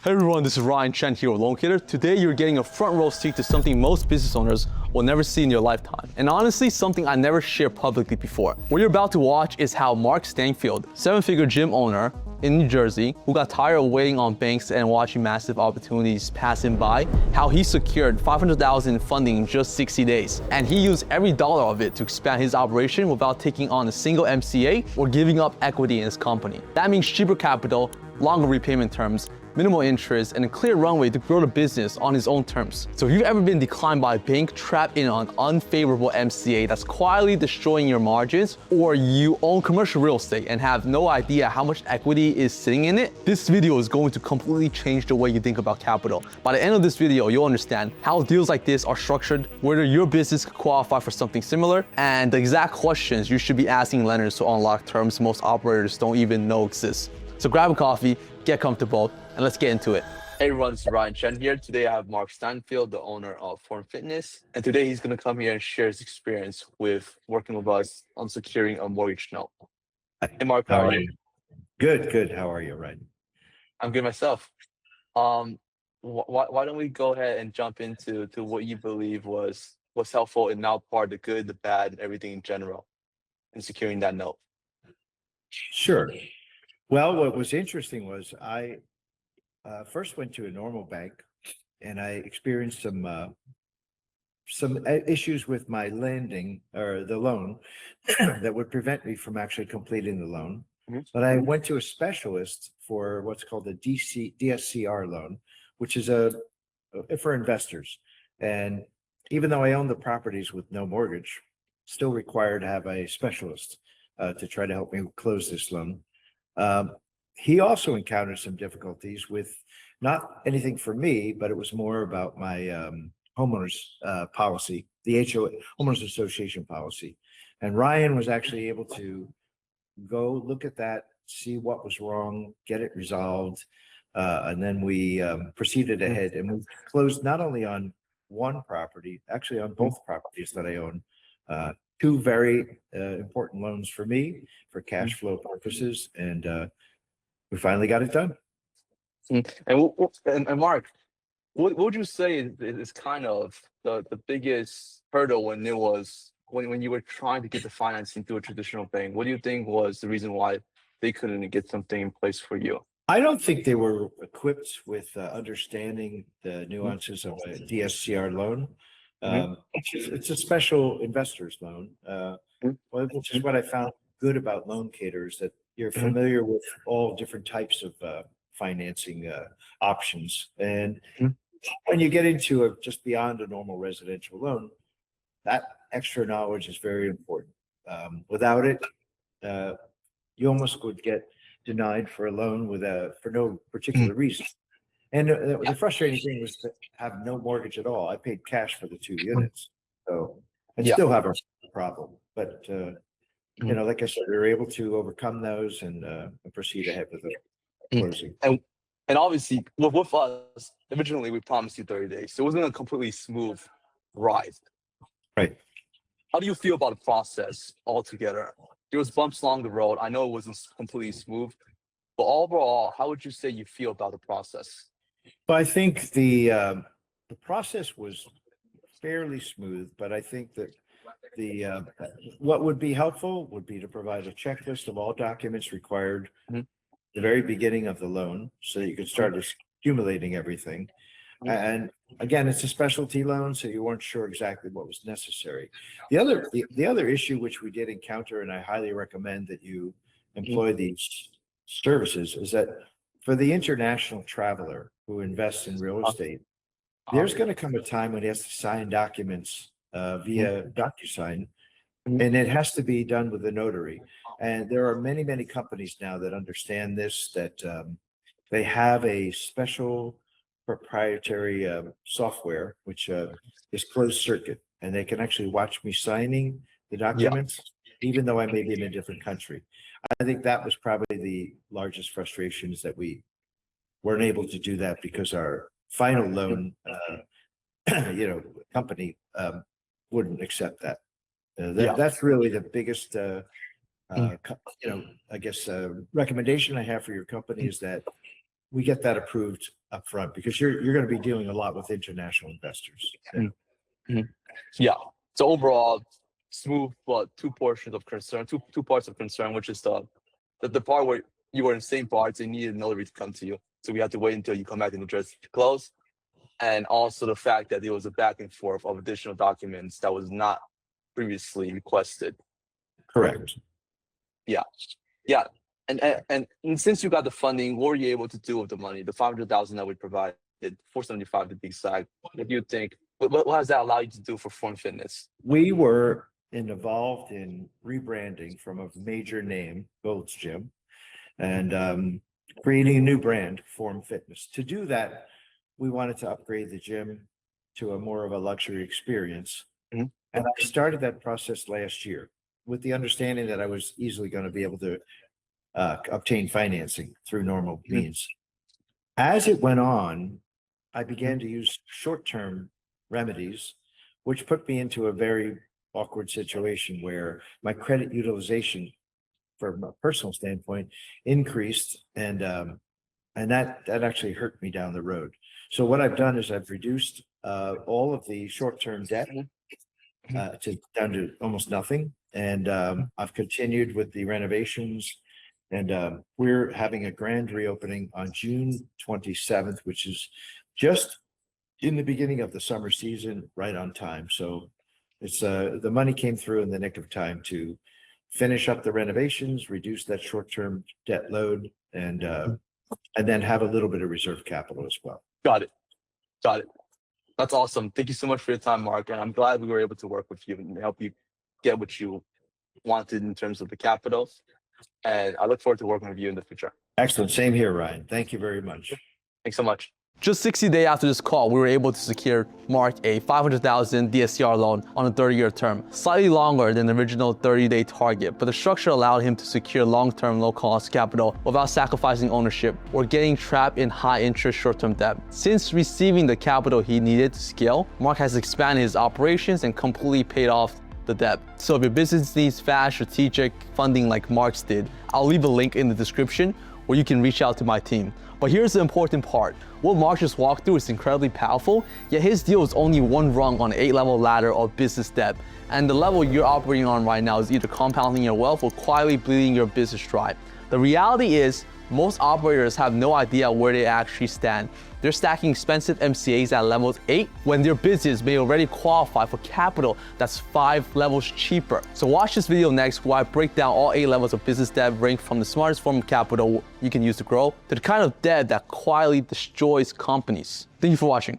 Hey everyone, this is Ryan Chen here with Loancator. Today you're getting a front row seat to something most business owners will never see in your lifetime. And honestly, something I never shared publicly before. What you're about to watch is how Mark Stanfield, seven-figure gym owner in New Jersey, who got tired of waiting on banks and watching massive opportunities pass him by, how he secured $500,000 in funding in just 60 days. And he used every dollar of it to expand his operation without taking on a single MCA or giving up equity in his company. That means cheaper capital, longer repayment terms, minimal interest, and a clear runway to grow the business on his own terms. So if you've ever been declined by a bank, trapped in an unfavorable MCA that's quietly destroying your margins, or you own commercial real estate and have no idea how much equity is sitting in it, this video is going to completely change the way you think about capital. By the end of this video, you'll understand how deals like this are structured, whether your business could qualify for something similar, and the exact questions you should be asking lenders to unlock terms most operators don't even know exist. So grab a coffee, get comfortable, and let's get into it. Hey everyone, this is Ryan Chen here. Today I have Mark Stanfield, the owner of Form Fitness. And today he's going to come here and share his experience with working with us on securing a mortgage note. Hey Mark, how are you? Good. How are you, Ryan? I'm good myself. Why don't we go ahead and jump into what you believe was helpful in now part, the good, the bad, and everything in general in securing that note? Sure. Well, what was interesting was I first went to a normal bank, and I experienced some issues with my lending or the loan that would prevent me from actually completing the loan. But I went to a specialist for what's called a DSCR loan, which is for investors. And even though I own the properties with no mortgage, still required to have a specialist to try to help me close this loan. He also encountered some difficulties with not anything for me, but it was more about my homeowners policy, the homeowners association policy. And Ryan was actually able to go look at that, see what was wrong, get it resolved. And then we proceeded ahead, and we closed not only on one property, actually on both properties that I own. Two very important loans for me for cash flow purposes, and we finally got it done. And Mark, what would you say is kind of the biggest hurdle when you were trying to get the financing through a traditional bank? What do you think was the reason why they couldn't get something in place for you? I don't think they were equipped with understanding the nuances of a DSCR loan. It's a special investor's loan, which is what I found good about Loancator, is that you're familiar with all different types of financing options. And when you get into just beyond a normal residential loan, that extra knowledge is very important. Without it, you almost would get denied for a loan for no particular reason. And the frustrating thing was to have no mortgage at all. I paid cash for the 2 units, so I still have a problem. But like I said, we were able to overcome those and proceed ahead with the closing. And obviously, with us, originally we promised you 30 days, so it wasn't a completely smooth ride. Right. How do you feel about the process altogether? There was bumps along the road. I know it wasn't completely smooth, but overall, how would you say you feel about the process? Well, I think the process was fairly smooth, but I think that what would be helpful would be to provide a checklist of all documents required at the very beginning of the loan, so that you could start accumulating everything. And again, it's a specialty loan, so you weren't sure exactly what was necessary. The other issue which we did encounter, and I highly recommend that you employ these services, is that for the international traveler who invests in real estate, there's going to come a time when he has to sign documents via DocuSign, and it has to be done with a notary. And there are many companies now that understand this, that they have a special proprietary software which is closed circuit, and they can actually watch me signing the documents, even though I may be in a different country. I think that was probably the largest frustration, is that we weren't able to do that because our final loan company wouldn't accept that. That's really the biggest I guess recommendation I have for your company, is that we get that approved up front because you're going to be dealing a lot with international investors. Yeah. So overall, smooth, but two portions of concern, two parts of concern, which is the part where you were in the same parts and needed a notary to come to you. So we had to wait until you come back to New Jersey to close. And also the fact that there was a back and forth of additional documents that was not previously requested. Correct. Yeah. Yeah. And since you got the funding, what were you able to do with the money? The $500,000 that we provided, $475 to be exact. What do you think? What does that allow you to do for Form Fitness? We were involved in rebranding from a major name, Gold's Gym, and creating a new brand, Form Fitness. To do that, we wanted to upgrade the gym to a more of a luxury experience. Mhm. And I started that process last year with the understanding that I was easily going to be able to obtain financing through normal means. As it went on, I began to use short-term remedies, which put me into a very awkward situation where my credit utilization from a personal standpoint increased, and that actually hurt me down the road. So what I've done is I've reduced all of the short-term debt down to almost nothing, and I've continued with the renovations, and we're having a grand reopening on June 27th, which is just in the beginning of the summer season, right on time. So it's the money came through in the nick of time to finish up the renovations, reduce that short-term debt load, and then have a little bit of reserve capital as well. Got it. That's awesome. Thank you so much for your time, Mark. And I'm glad we were able to work with you and help you get what you wanted in terms of the capital. And I look forward to working with you in the future. Excellent. Same here, Ryan. Thank you very much. Thanks so much. Just 60 days after this call, we were able to secure Mark a $500,000 DSCR loan on a 30-year term, slightly longer than the original 30-day target, but the structure allowed him to secure long-term, low-cost capital without sacrificing ownership or getting trapped in high-interest short-term debt. Since receiving the capital he needed to scale, Mark has expanded his operations and completely paid off the debt. So if your business needs fast, strategic funding like Mark's did, I'll leave a link in the description where you can reach out to my team. But here's the important part. What Mark just walked through is incredibly powerful, yet his deal is only one rung on an 8-level ladder of business debt. And the level you're operating on right now is either compounding your wealth or quietly bleeding your business dry. The reality is, most operators have no idea where they actually stand. They're stacking expensive MCAs at levels 8 when their business may already qualify for capital that's 5 levels cheaper. So watch this video next where I break down all 8 levels of business debt ranked from the smartest form of capital you can use to grow to the kind of debt that quietly destroys companies. Thank you for watching.